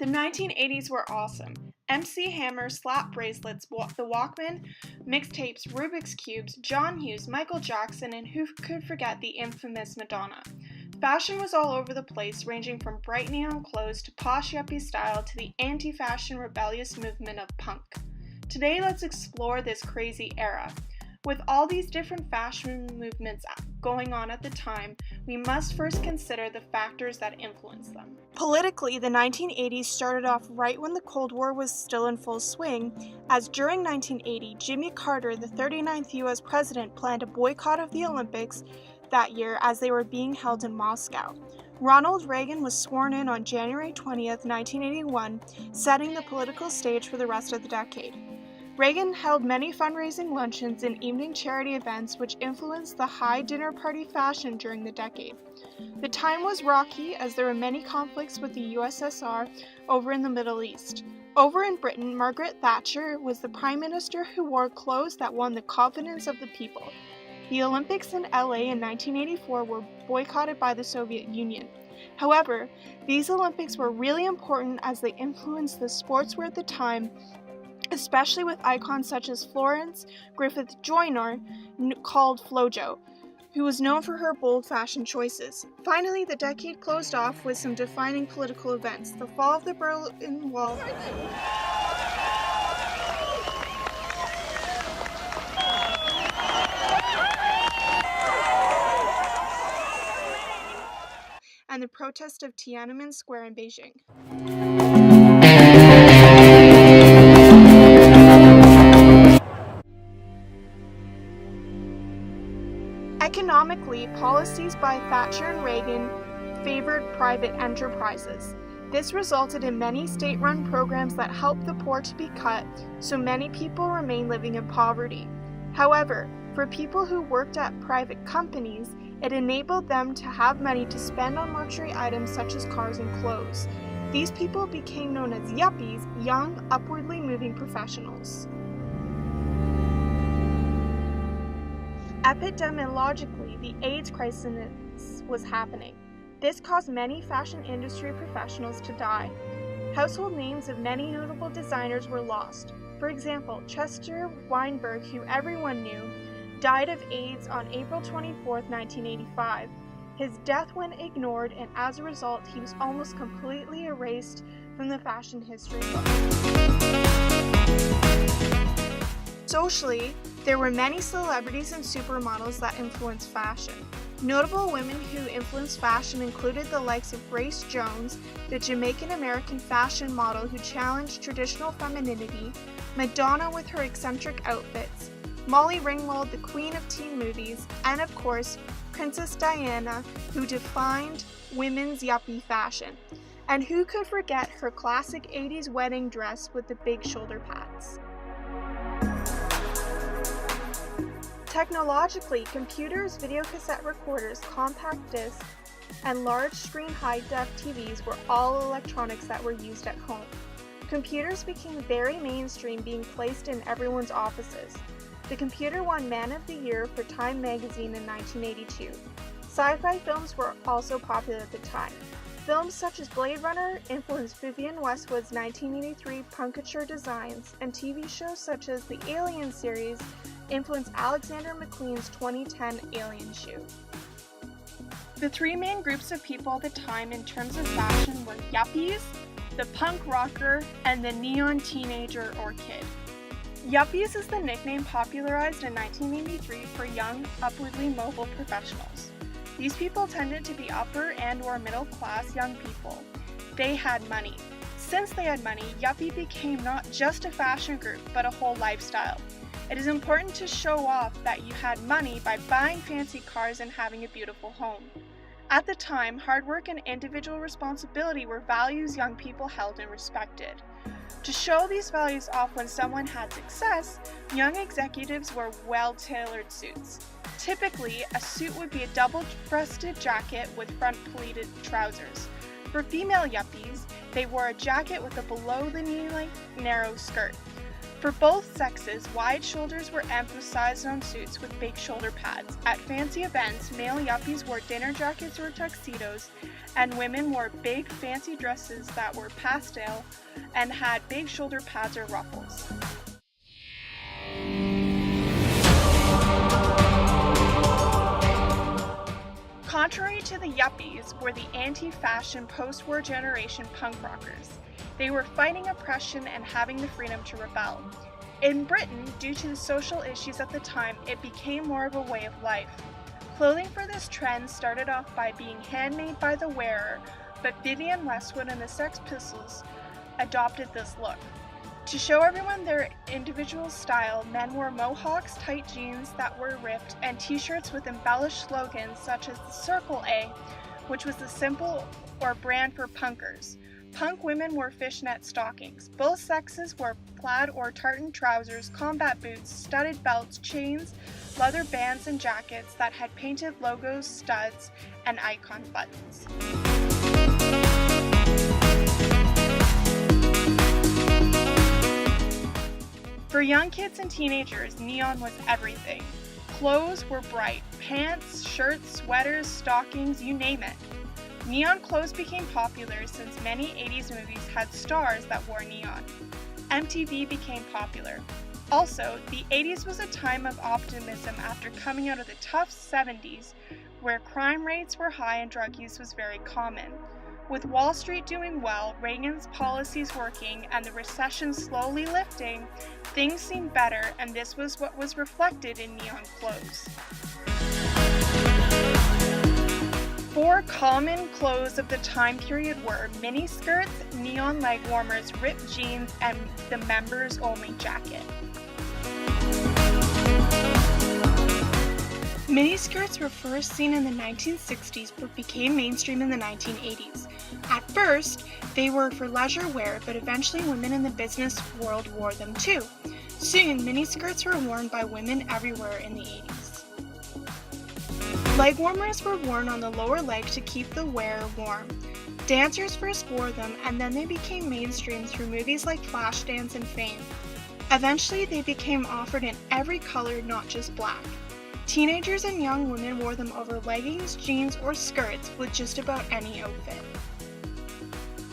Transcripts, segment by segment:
The 1980s were awesome. MC Hammer, slap bracelets, the Walkman, mixtapes, Rubik's Cubes, John Hughes, Michael Jackson, and who could forget the infamous Madonna. Fashion was all over the place, ranging from bright neon clothes to posh yuppie style to the anti-fashion rebellious movement of punk. Today, let's explore this crazy era. With all these different fashion movements going on at the time, we must first consider the factors that influence them. Politically, the 1980s started off right when the Cold War was still in full swing, as during 1980, Jimmy Carter, the 39th U.S. president, planned a boycott of the Olympics that year as they were being held in Moscow. Ronald Reagan was sworn in on January 20th, 1981, setting the political stage for the rest of the decade. Reagan held many fundraising luncheons and evening charity events which influenced the high dinner party fashion during the decade. The time was rocky as there were many conflicts with the USSR over in the Middle East. Over in Britain, Margaret Thatcher was the prime minister who wore clothes that won the confidence of the people. The Olympics in LA in 1984 were boycotted by the Soviet Union. However, these Olympics were really important as they influenced the sportswear at the time, especially with icons such as Florence Griffith Joyner, called Flojo, who was known for her bold fashion choices. Finally, the decade closed off with some defining political events: the fall of the Berlin Wall, and the protest of Tiananmen Square in Beijing. Economically, policies by Thatcher and Reagan favored private enterprises. This resulted in many state-run programs that helped the poor to be cut, so many people remain living in poverty. However, for people who worked at private companies, it enabled them to have money to spend on luxury items such as cars and clothes. These people became known as yuppies, young, upwardly moving professionals. Epidemiologically, the AIDS crisis was happening. This caused many fashion industry professionals to die. Household names of many notable designers were lost. For example, Chester Weinberg, who everyone knew, died of AIDS on April 24, 1985. His death went ignored, and as a result, he was almost completely erased from the fashion history books. Socially, there were many celebrities and supermodels that influenced fashion. Notable women who influenced fashion included the likes of Grace Jones, the Jamaican-American fashion model who challenged traditional femininity, Madonna with her eccentric outfits, Molly Ringwald, the queen of teen movies, and of course, Princess Diana, who defined women's yuppie fashion. And who could forget her classic 80s wedding dress with the big shoulder pads? Technologically, computers, videocassette recorders, compact discs, and large-screen high-def TVs were all electronics that were used at home. Computers became very mainstream, being placed in everyone's offices. The computer won Man of the Year for Time magazine in 1982. Sci-fi films were also popular at the time. Films such as Blade Runner influenced Vivienne Westwood's 1983 Puncture designs, and TV shows such as the Alien series influenced Alexander McQueen's 2010 Alien shoe. The three main groups of people at the time in terms of fashion were yuppies, the punk rocker, and the neon teenager or kid. Yuppies is the nickname popularized in 1983 for young, upwardly mobile professionals. These people tended to be upper and or middle class young people. They had money. Since they had money, yuppie became not just a fashion group, but a whole lifestyle. It is important to show off that you had money by buying fancy cars and having a beautiful home. At the time, hard work and individual responsibility were values young people held and respected. To show these values off when someone had success, young executives wore well-tailored suits. Typically, a suit would be a double-breasted jacket with front pleated trousers. For female yuppies, they wore a jacket with a below-the-knee-length narrow skirt. For both sexes, wide shoulders were emphasized on suits with big shoulder pads. At fancy events, male yuppies wore dinner jackets or tuxedos, and women wore big fancy dresses that were pastel and had big shoulder pads or ruffles. Contrary to the yuppies were the anti-fashion post-war generation punk rockers. They were fighting oppression and having the freedom to rebel. In Britain, due to the social issues at the time, it became more of a way of life. Clothing for this trend started off by being handmade by the wearer, but Vivienne Westwood and the Sex Pistols adopted this look. To show everyone their individual style, men wore mohawks, tight jeans that were ripped, and t-shirts with embellished slogans such as the Circle A, which was the symbol or brand for punkers. Punk women wore fishnet stockings. Both sexes wore plaid or tartan trousers, combat boots, studded belts, chains, leather bands, and jackets that had painted logos, studs, and icon buttons. For young kids and teenagers, neon was everything. Clothes were bright. Pants, shirts, sweaters, stockings, you name it. Neon clothes became popular since many 80s movies had stars that wore neon. MTV became popular. Also, the 80s was a time of optimism after coming out of the tough 70s, where crime rates were high and drug use was very common. With Wall Street doing well, Reagan's policies working, and the recession slowly lifting, things seemed better, and this was what was reflected in neon clothes. Four common clothes of the time period were miniskirts, neon leg warmers, ripped jeans, and the members-only jacket. Miniskirts were first seen in the 1960s but became mainstream in the 1980s. At first, they were for leisure wear, but eventually women in the business world wore them too. Soon, miniskirts were worn by women everywhere in the 80s. Leg warmers were worn on the lower leg to keep the wearer warm. Dancers first wore them, and then they became mainstream through movies like Flashdance and Fame. Eventually, they became offered in every color, not just black. Teenagers and young women wore them over leggings, jeans, or skirts with just about any outfit.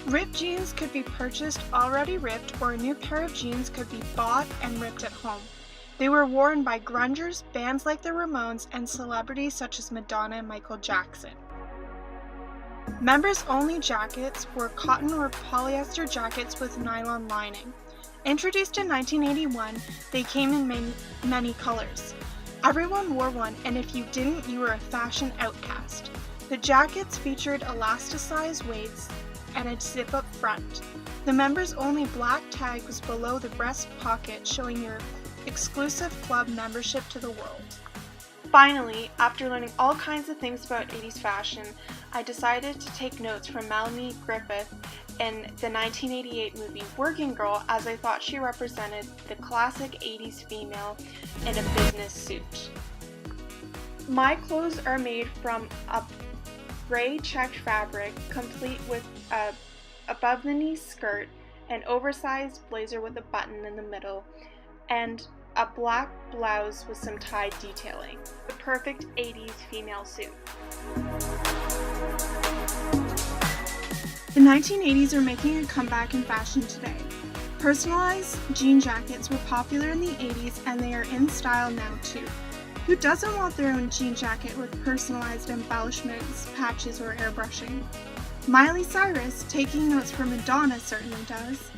Ripped jeans could be purchased already ripped, or a new pair of jeans could be bought and ripped at home. They were worn by grungers, bands like the Ramones, and celebrities such as Madonna and Michael Jackson. Members-only jackets were cotton or polyester jackets with nylon lining. Introduced in 1981, they came in many colors. Everyone wore one, and if you didn't, you were a fashion outcast. The jackets featured elasticized waists and a zip-up front. The members-only black tag was below the breast pocket, showing your exclusive club membership to the world. Finally, after learning all kinds of things about 80s fashion, I decided to take notes from Melanie Griffith in the 1988 movie Working Girl, as I thought she represented the classic 80s female in a business suit. My clothes are made from a gray checked fabric, complete with a above-the-knee skirt, an oversized blazer with a button in the middle, and a black blouse with some tie detailing. The perfect 80s female suit. The 1980s are making a comeback in fashion today. Personalized jean jackets were popular in the 80s, and they are in style now too. Who doesn't want their own jean jacket with personalized embellishments, patches, or airbrushing? Miley Cyrus, taking notes from Madonna, certainly does.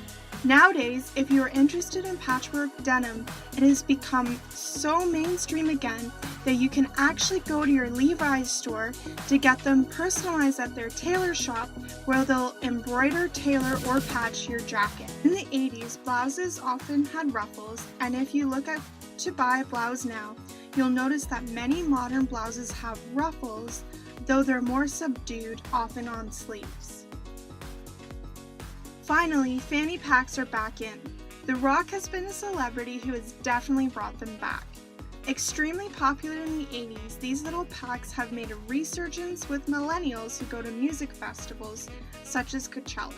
Nowadays, if you are interested in patchwork denim, it has become so mainstream again that you can actually go to your Levi's store to get them personalized at their tailor shop, where they'll embroider, tailor, or patch your jacket. In the 80s, blouses often had ruffles, and if you look at to buy a blouse now, you'll notice that many modern blouses have ruffles, though they're more subdued, often on sleeves. Finally, fanny packs are back in. The Rock has been a celebrity who has definitely brought them back. Extremely popular in the 80s, these little packs have made a resurgence with millennials who go to music festivals such as Coachella.